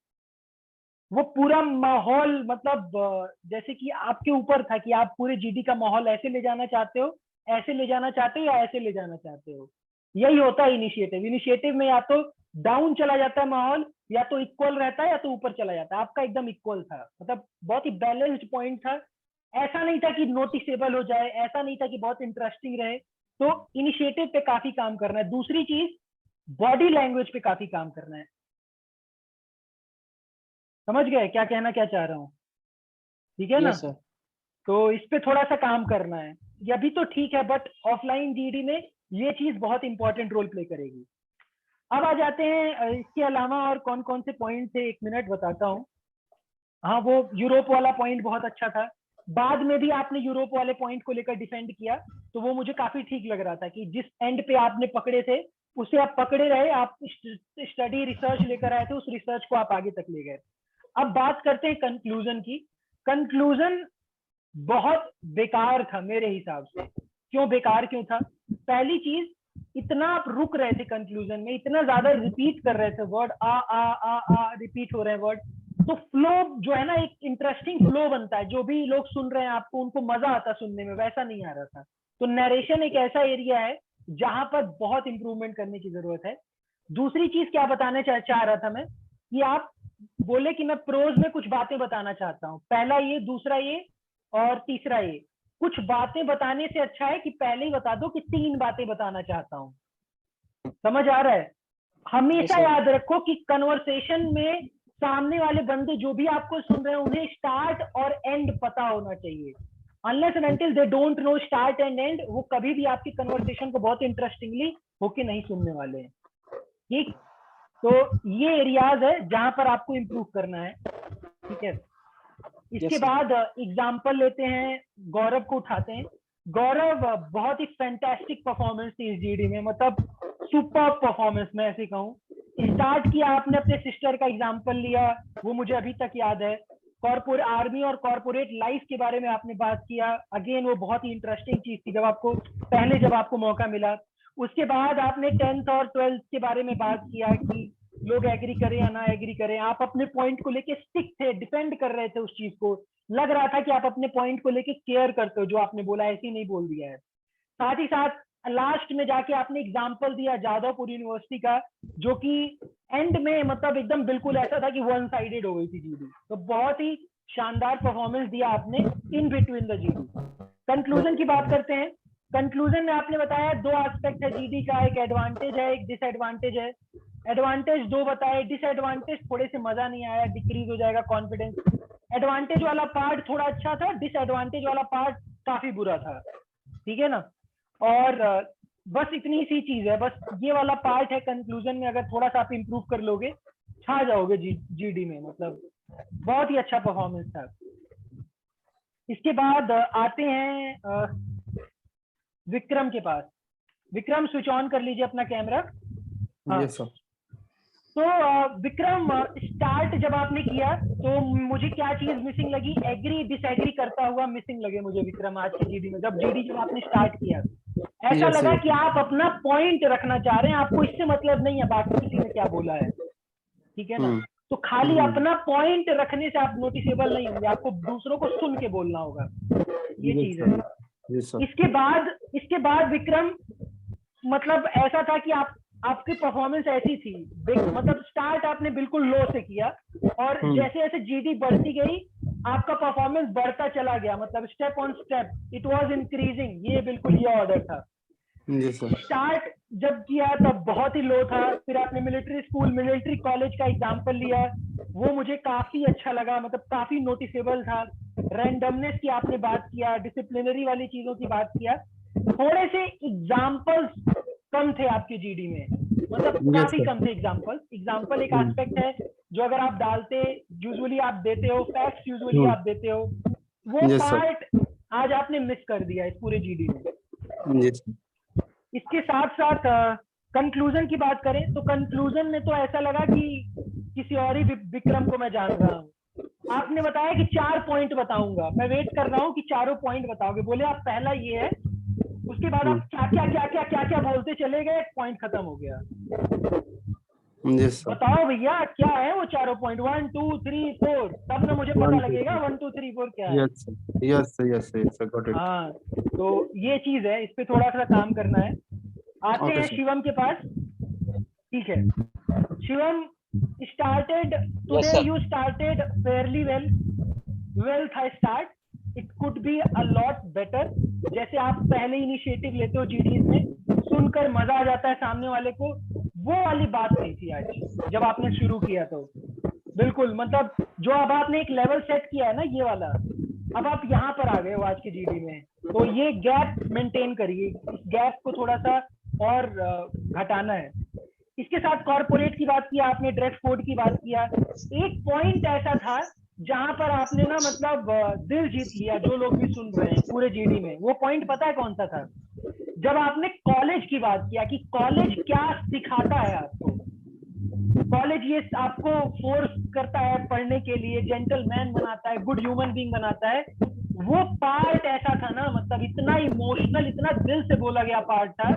वो पूरा माहौल, मतलब जैसे कि आपके ऊपर था कि आप पूरे जीडी का माहौल ऐसे ले जाना चाहते हो, ऐसे ले जाना चाहते हो या ऐसे ले जाना चाहते हो। यही होता है इनिशिएटिव। इनिशिएटिव में या तो डाउन चला जाता है माहौल, या तो इक्वल रहता है, या तो ऊपर चला जाता है। आपका एकदम इक्वल था, मतलब बहुत ही बैलेंस्ड पॉइंट था। ऐसा नहीं था कि नोटिसेबल हो जाए, ऐसा नहीं था कि बहुत इंटरेस्टिंग रहे। तो इनिशिएटिव पे काफी काम करना है। दूसरी चीज, बॉडी लैंग्वेज पे काफी काम करना है। समझ गए क्या कहना क्या चाह रहा हूँ? ठीक है ना? Yes sir. तो इस पे थोड़ा सा काम करना है। ये अभी तो ठीक है, बट ऑफलाइन जीडी में ये चीज बहुत इंपॉर्टेंट रोल प्ले करेगी। अब आ जाते हैं इसके अलावा और कौन कौन से पॉइंट थे, 1 मिनट बताता हूँ। हाँ, वो यूरोप वाला पॉइंट बहुत अच्छा था। बाद में भी आपने यूरोप वाले पॉइंट को लेकर डिफेंड किया, तो वो मुझे काफी ठीक लग रहा था कि जिस एंड पे आपने पकड़े थे उसे आप पकड़े रहे। आप स्टडी रिसर्च लेकर आए थे, उस रिसर्च को आप आगे तक ले गए। अब बात करते हैं कंक्लूजन की। कंक्लूजन बहुत बेकार था मेरे हिसाब से। क्यों बेकार क्यों था? पहली चीज, इतना आप रुक रहे थे कंक्लूजन में, इतना ज्यादा रिपीट कर रहे थे वर्ड, आ रिपीट हो रहे हैं वर्ड। तो फ्लो जो है ना, एक इंटरेस्टिंग फ्लो बनता है, जो भी लोग सुन रहे हैं आपको, उनको मजा आता सुनने में, वैसा नहीं आ रहा था। तो नरेशन एक ऐसा एरिया है जहां पर बहुत इंप्रूवमेंट करने की जरूरत है। दूसरी चीज क्या बताने चाह रहा था मैं, कि आप बोले कि मैं प्रोज में कुछ बातें बताना चाहता हूँ। पहला ये, दूसरा ये और तीसरा ये। कुछ बातें बताने से अच्छा है कि पहले ही बता दो कि 3 बातें बताना चाहता हूँ। समझ आ रहा है? हमेशा sir. याद रखो कि कन्वर्सेशन में सामने वाले बंदे जो भी आपको सुन रहे हैं उन्हें स्टार्ट और एंड पता होना चाहिए. Unless and until they don't know start and and, वो कभी भी आपकी कन्वर्सेशन को बहुत इंटरेस्टिंगली होके नहीं सुनने वाले हैं. ठीक, तो ये एरियाज है जहां पर आपको इम्प्रूव करना है. ठीक है, इसके बाद एग्जाम्पल लेते हैं, गौरव को उठाते हैं. गौरव बहुत ही फैंटास्टिक परफॉर्मेंस थी इस जीडी में, मतलब सुपर परफॉर्मेंस मैं ऐसे कहूँ. स्टार्ट किया आपने अपने सिस्टर का एग्जाम्पल लिया, वो मुझे अभी तक याद है. कॉर्पोरेट आर्मी और कॉर्पोरेट लाइफ के बारे में आपने बात किया, अगेन वो बहुत ही इंटरेस्टिंग चीज थी जब आपको मौका मिला. उसके बाद आपने 10th और 12th के बारे में बात किया कि लोग एग्री करें या ना एग्री करें, आप अपने पॉइंट को लेके स्टिक थे, डिफेंड कर रहे थे उस चीज को. लग रहा था कि आप अपने पॉइंट को लेके केयर करते हो, जो आपने बोला ऐसे ही नहीं बोल दिया है. साथ ही साथ लास्ट में जाके आपने एग्जाम्पल दिया जादवपुर यूनिवर्सिटी का, जो कि एंड में मतलब एकदम बिल्कुल ऐसा था कि वन साइडेड हो गई थी जीडी. तो बहुत ही शानदार परफॉर्मेंस दिया आपने in between the GD. Conclusion की बात करते हैं. कंक्लूजन में आपने बताया दो एस्पेक्ट है जीडी का, एक एडवांटेज है, एक डिसएडवांटेज है. एडवांटेज दो बताए, डिसएडवांटेज थोड़े से मजा नहीं आया, डिक्रीज हो जाएगा कॉन्फिडेंस. एडवांटेज वाला पार्ट थोड़ा अच्छा था, डिसएडवांटेज वाला पार्ट काफी बुरा था. ठीक है ना? और बस इतनी सी चीज है, बस ये वाला पार्ट है. कंक्लूजन में अगर थोड़ा सा आप इम्प्रूव कर लोगे, छा जाओगे जीडी में. मतलब बहुत ही अच्छा परफॉर्मेंस था. इसके बाद आते हैं विक्रम के पास. विक्रम स्विच ऑन कर लीजिए अपना कैमरा. हाँ. Yes, sir. तो विक्रम, स्टार्ट जब आपने किया तो मुझे क्या चीज मिसिंग लगी? एग्री डिसएग्री करता हुआ मिसिंग लगे मुझे विक्रम आज के जीडी में. जब आपने स्टार्ट किया ऐसा Yes, लगा yes. कि आप अपना पॉइंट रखना चाह रहे हैं, आपको इससे मतलब नहीं है बाकी किसी ने क्या बोला है. ठीक है ना? तो खाली अपना पॉइंट रखने से आप नोटिसेबल नहीं होंगे, आपको दूसरों को सुन के बोलना होगा. ये चीज है. Yes, sir. इसके बाद विक्रम, मतलब ऐसा था कि आपकी परफॉर्मेंस ऐसी थी, मतलब स्टार्ट आपने बिल्कुल लो से किया और जैसे जैसे जीडी बढ़ती गई आपका परफॉर्मेंस बढ़ता चला गया, मतलब step on step it was increasing. ये बिल्कुल ये ऑर्डर था. Yes, sir. स्टार्ट जब किया तब बहुत ही लो था. फिर आपने मिलिट्री स्कूल, मिलिट्री कॉलेज का एग्जांपल लिया, वो मुझे काफी अच्छा लगा, मतलब काफी नोटिसेबल था. रैंडमनेस की आपने बात किया, डिसिप्लिनरी वाली चीजों की बात किया. थोड़े से एग्जांपल्स कम थे आपके जीडी में, मतलब काफी sir. कम थे एग्जांपल एक एस्पेक्ट है जो अगर आप डालते, यूजुअली आप देते हो, फैक्ट्स यूजुअली आप देते हो, वो Yes, sir. पार्ट आज आपने मिस कर दिया इस पूरे जीडी में. Yes, sir. इसके साथ साथ कंक्लूजन की बात करें तो कंक्लूजन में तो ऐसा लगा कि किसी और ही विक्रम को मैं जान रहा हूँ. आपने बताया कि 4 पॉइंट बताऊंगा, मैं वेट कर रहा हूँ कि चारों पॉइंट बताओगे. बोले आप पहला ये है, उसके बाद आप क्या बोलते चले गए, पॉइंट खत्म हो गया. Yes, sir. बताओ भैया क्या है वो चारों पॉइंट, 1 2 3 4, तब ना मुझे पता लगेगा 1 2 3 4 क्या है. Yes, sir. Yes, sir. Yes, sir. Yes, sir. Got it. हाँ, तो ये चीज है, इस पे थोड़ा सा काम करना है. आते Okay, हैं sir. शिवम के पास. ठीक है Shivam, started Yes, today, sir. you started fairly well था start. It could be a lot better. जैसे आप पहले इनिशिएटिव लेते हो जीडीज में, सुनकर मजा आ जाता है सामने वाले को, वो वाली बात नहीं थी आज जब आपने शुरू किया. तो बिल्कुल, मतलब जो अब आपने एक लेवल सेट किया है ना, ये वाला, अब आप यहाँ पर आ गए हो आज के जीडी में. तो ये गैप मेंटेन करिए, इस गैप को थोड़ा सा और घटाना है. इसके साथ कॉर्पोरेट की बात किया आपने, ड्रेस कोड की बात किया. एक पॉइंट ऐसा था जहां पर आपने ना मतलब दिल जीत लिया जो लोग भी सुन रहे हैं पूरे जीडी में. वो पॉइंट पता है कौन सा था? जब आपने कॉलेज की बात किया कि कॉलेज क्या सिखाता है आपको. कॉलेज ये आपको फोर्स करता है पढ़ने के लिए, जेंटलमैन बनाता है, गुड ह्यूमन बीइंग बनाता है. वो पार्ट ऐसा था ना, मतलब इतना इमोशनल, इतना दिल से बोला गया पार्ट था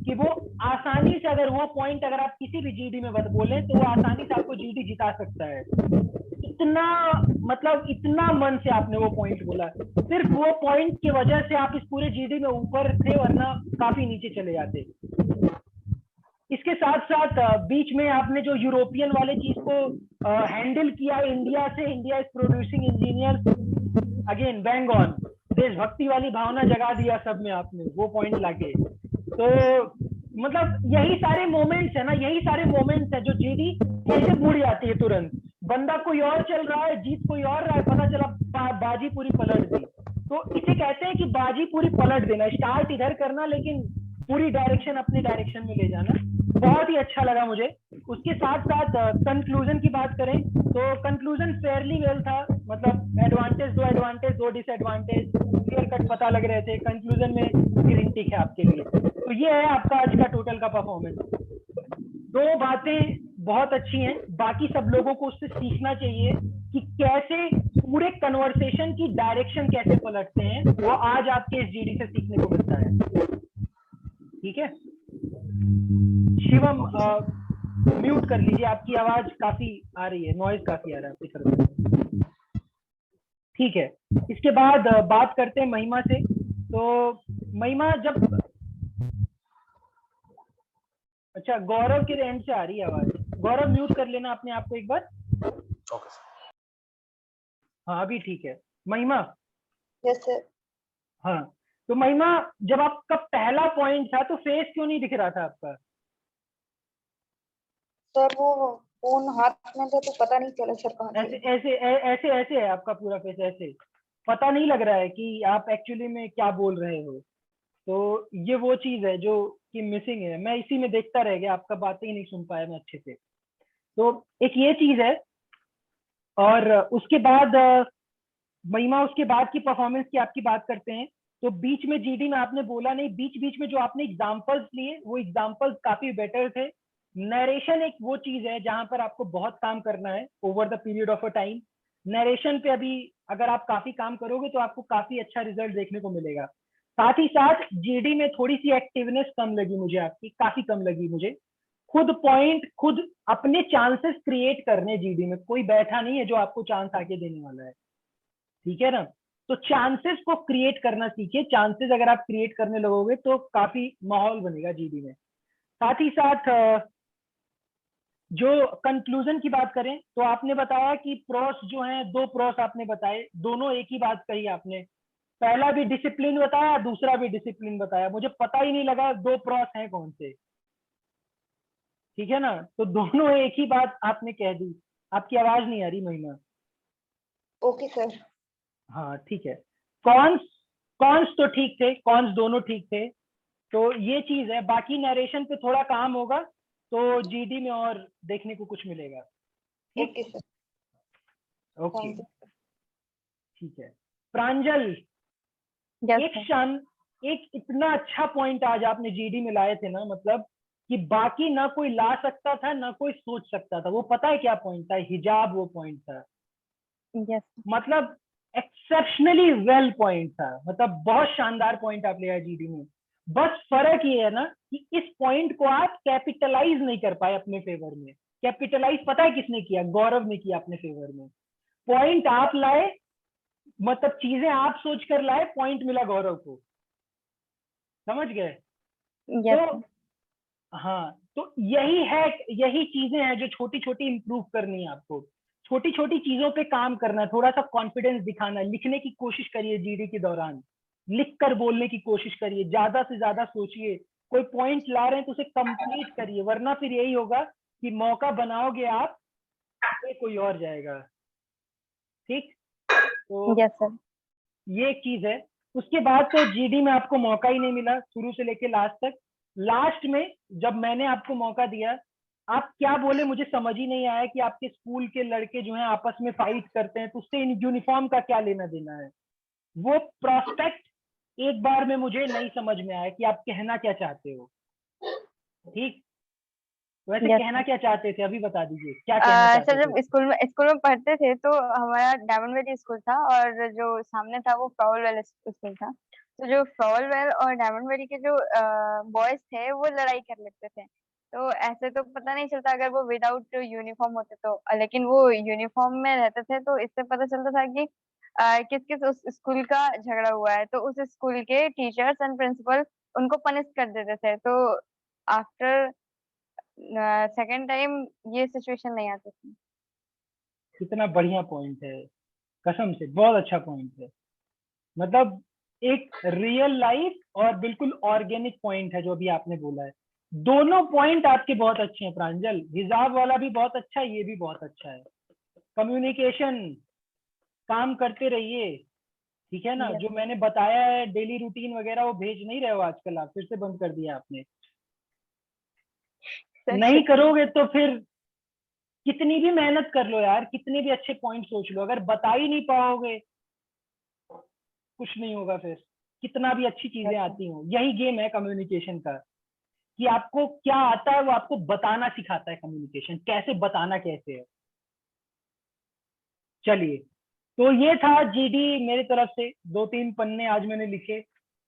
कि वो आसानी से, अगर वो पॉइंट अगर आप किसी भी जीडी में बोले तो वो आसानी से आपको जीडी जिता सकता है. इतना मतलब इतना मन से आपने वो पॉइंट बोला. सिर्फ वो पॉइंट की वजह से आप इस पूरे जीडी में ऊपर थे, वरना काफी नीचे चले जाते. इसके साथ साथ बीच में आपने जो यूरोपियन वाले चीज को हैंडल किया, इंडिया से, India is producing engineer, again bang on, देशभक्ति वाली भावना जगा दिया सब में आपने वो पॉइंट लाके. तो मतलब यही सारे मोमेंट्स है ना, यही सारे मोमेंट्स है जो जीडी कैसे मुड़ जाती है तुरंत। बंदा कोई और चल रहा है, जीत कोई और रहा है, पता चला बाजी पूरी पलट दी। तो इसे कहते हैं कि बाजी पूरी पलट देना, स्टार्ट इधर करना लेकिन पूरी डायरेक्शन अपने डायरेक्शन में ले जाना। बहुत ही अच्छा लगा मुझे। उसके साथ साथ कंक्लूजन की बात करें तो कंक्लूजन फेयरली वेल था, मतलब एडवांटेज दो डिसएडवांटेज क्लियर कट पता लग रहे थे। कंक्लूजन में ग्रीन टिक है आपके लिए। तो ये है आपका आज का टोटल का परफॉर्मेंस। दो बातें बहुत अच्छी हैं, बाकी सब लोगों को उससे सीखना चाहिए कि कैसे पूरे कन्वर्सेशन की डायरेक्शन कैसे पलटते हैं, वो आज आपके इस जीडी से सीखने को मिलता है। ठीक है शिवम, म्यूट कर लीजिए, आपकी आवाज काफी आ रही है, नॉइज काफी आ रहा है आपकी तरफ। ठीक है, इसके बाद बात करते हैं महिमा से। तो महिमा जब, अच्छा गौरव के एंड से आ रही है आवाज, गौरव म्यूट कर लेना अपने आप को एक बार। Okay sir. हाँ अभी ठीक है। महिमा, यस सर। हाँ तो महिमा जब आपका पहला पॉइंट था तो फेस क्यों नहीं दिख रहा था आपका? सर वो फोन हाथ में था तो पता नहीं चला सर कहाँ ऐसे से। ऐसे ऐसे ऐसे है आपका पूरा फेस, ऐसे पता नहीं लग रहा है कि आप एक्चुअली में क्या बोल रहे हो। तो ये वो चीज है जो कि मिसिंग है। मैं इसी में देखता रह गया, आपका बातें ही नहीं सुन पाया मैं अच्छे से। तो एक ये चीज है। और उसके बाद महिमा, उसके बाद की परफॉर्मेंस की आपकी बात करते हैं। तो बीच में जीडी में आपने बोला नहीं, बीच बीच में जो आपने एग्जांपल्स लिए वो एग्जांपल्स काफी बेटर थे। नरेशन एक वो चीज है जहां पर आपको बहुत काम करना है over the period of a time. Narration पे अभी अगर आप काफी काम करोगे तो आपको काफी अच्छा रिजल्ट देखने को मिलेगा। साथ ही साथ जीडी में थोड़ी सी एक्टिवनेस कम लगी मुझे आपकी, काफी कम लगी मुझे। खुद पॉइंट, खुद अपने चांसेस क्रिएट करने, जीडी में कोई बैठा नहीं है जो आपको चांस आके देने वाला है, ठीक है ना। तो चांसेस को क्रिएट करना सीखिए। चांसेस अगर आप क्रिएट करने लगोगे तो काफी माहौल बनेगा जीडी में। साथ ही साथ जो कंक्लूजन की बात करें तो आपने बताया कि प्रोस जो हैं, दो प्रोस आपने बताए, दोनों एक ही बात कही आपने। पहला भी डिसिप्लिन बताया, दूसरा भी डिसिप्लिन बताया। मुझे पता ही नहीं लगा दो प्रोस हैं कौन से, ठीक है ना। तो दोनों एक ही बात आपने कह दी। आपकी आवाज नहीं आ रही महिमा। Okay sir. हाँ ठीक है। कॉन्स, कॉन्स तो ठीक थे, कॉन्स दोनों ठीक थे। तो ये चीज है, बाकी नरेशन पे थोड़ा काम होगा तो जीडी में और देखने को कुछ मिलेगा। Okay sir. Okay thank you. ठीक है। प्रांजल, यस एक सर। क्षण, एक इतना अच्छा पॉइंट आज आपने जीडी में लाए थे ना, मतलब कि बाकी ना कोई ला सकता था ना कोई सोच सकता था। वो पता है क्या पॉइंट था? हिजाब वो पॉइंट था। यस मतलब एक्सेप्शनली वेल पॉइंट था, मतलब बहुत शानदार पॉइंट आप ले आए जीडी में। बस फर्क ये है ना कि इस पॉइंट को आप कैपिटलाइज नहीं कर पाए अपने फेवर में। कैपिटलाइज पता है किसने किया? गौरव ने किया अपने फेवर में। पॉइंट आप लाए, मतलब चीजें आप सोच कर लाए, पॉइंट मिला गौरव को, समझ गए? यस तो हाँ, तो यही है, यही चीजें हैं जो छोटी छोटी इंप्रूव करनी है आपको। छोटी छोटी चीजों पे काम करना है, थोड़ा सा कॉन्फिडेंस दिखाना है। लिखने की कोशिश करिए जीडी के दौरान, लिख कर बोलने की कोशिश करिए, ज्यादा से ज्यादा सोचिए। कोई पॉइंट ला रहे हैं तो उसे कंप्लीट करिए, वरना फिर यही होगा कि मौका बनाओगे आप, कोई और जाएगा। ठीक, तो यस सर। ये एक चीज है। उसके बाद तो जीडी में आपको मौका ही नहीं मिला शुरू से लेके लास्ट तक। लास्ट में जब मैंने आपको मौका दिया, आप क्या बोले मुझे समझ ही नहीं आया कि आपके स्कूल के लड़के जो हैं आपस में फाइट करते हैं, तो उससे इन यूनिफॉर्म का क्या लेना देना है। वो प्रोस्पेक्ट एक बार में मुझे नहीं समझ में आया कि आप कहना क्या चाहते हो। ठीक, वैसे यस कहना सर। क्या चाहते थे अभी बता दीजिए, क्या कहना चाहते सर थे? जब स्कूल में पढ़ते थे तो हमारा डायमंड वैली स्कूल था और जो सामने था वो फ्लावर वेल स्कूल था। तो जो फ्लावर वेल और डायमंड वैली के जो बॉयज थे वो लड़ाई कर लेते थे। तो ऐसे तो पता नहीं चलता अगर वो विदाउट यूनिफॉर्म होते तो, लेकिन वो यूनिफॉर्म में रहते थे तो इससे पता चलता था कि किस किस उस स्कूल का झगड़ा हुआ है। तो उस स्कूल के टीचर्स एंड प्रिंसिपल उनको पनिश कर देते थे। तो आफ्टर सेकेंड टाइम ये सिचुएशन नहीं आती थी। कितना बढ़िया पॉइंट है, कसम से बहुत अच्छा पॉइंट है। मतलब एक रियल लाइफ और बिल्कुल ऑर्गेनिक पॉइंट है जो अभी आपने बोला है। दोनों पॉइंट आपके बहुत अच्छे हैं प्रांजल, हिसाब वाला भी बहुत अच्छा है, ये भी बहुत अच्छा है। कम्युनिकेशन काम करते रहिए, ठीक है ना। Yes. जो मैंने बताया है डेली रूटीन वगैरह वो भेज नहीं रहे हो आजकल, आप फिर से बंद कर दिया आपने। नहीं करोगे तो फिर कितनी भी मेहनत कर लो यार, कितने भी अच्छे पॉइंट सोच लो, अगर बता ही नहीं पाओगे कुछ नहीं होगा फिर, कितना भी अच्छी चीजें आती हो। यही गेम है कम्युनिकेशन का, कि आपको क्या आता है वो आपको बताना सिखाता है। कम्युनिकेशन कैसे बताना कैसे है। चलिए, तो ये था जीडी मेरी तरफ से, 2-3 पन्ने आज मैंने लिखे।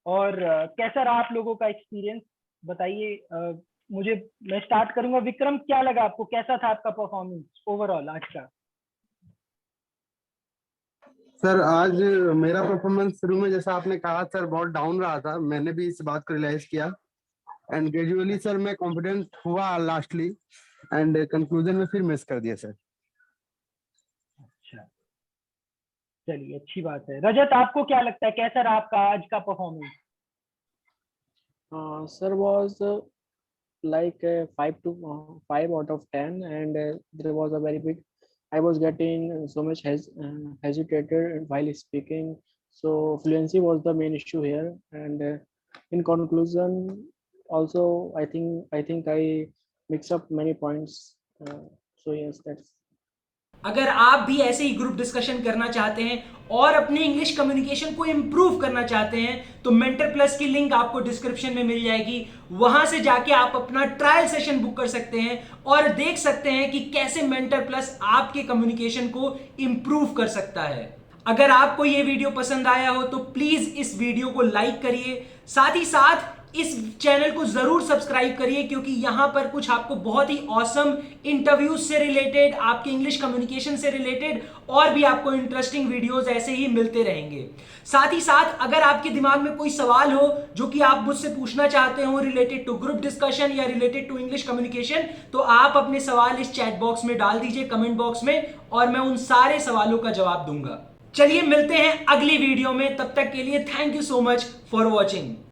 और कैसा रहा आप लोगों का एक्सपीरियंस बताइए। मुझे, मैं स्टार्ट करूंगा। विक्रम, क्या लगा आपको, कैसा था आपका परफॉर्मेंस ओवरऑल आज का? सर आज मेरा परफॉर्मेंस शुरू में जैसा आपने कहा सर बहुत डाउन रहा था, मैंने भी इस बात को रियलाइज किया एंड ग्रेजुअली सर मैं कॉन्फिडेंट हुआ लास्टली एंड कंक्लूजन में फिर मिस कर दिया सर। अच्छा, चलिए अच्छी बात है। रजत, आपको क्या लगता है कैसा रहा आपका आज का performance? Sir was like 5 out of 10, and there was a very big. I was getting so much hesitated while speaking, so fluency was the main issue here. And in conclusion, also I think I mix up many points. So yes, that's. अगर आप भी ऐसे ही group discussion करना चाहते हैं और अपने English communication को इंप्रूव करना चाहते हैं तो मेंटर प्लस की लिंक आपको डिस्क्रिप्शन में मिल जाएगी। वहां से जाके आप अपना ट्रायल सेशन बुक कर सकते हैं और देख सकते हैं कि कैसे मेंटर प्लस आपके कम्युनिकेशन को इंप्रूव कर सकता है। अगर आपको यह वीडियो पसंद आया हो तो प्लीज इस वीडियो को लाइक करिए, साथ ही साथ इस चैनल को जरूर सब्सक्राइब करिए, क्योंकि यहां पर कुछ आपको बहुत ही ऑसम इंटरव्यूज से रिलेटेड, आपके इंग्लिश कम्युनिकेशन से रिलेटेड और भी आपको इंटरेस्टिंग वीडियोस ऐसे ही मिलते रहेंगे। साथ ही साथ अगर आपके दिमाग में कोई सवाल हो जो कि आप मुझसे पूछना चाहते हो रिलेटेड टू ग्रुप डिस्कशन या रिलेटेड टू इंग्लिश कम्युनिकेशन, तो आप अपने सवाल इस चैट बॉक्स में डाल दीजिए, कमेंट बॉक्स में, और मैं उन सारे सवालों का जवाब दूंगा। चलिए मिलते हैं अगली वीडियो में, तब तक के लिए thank you so much for watching.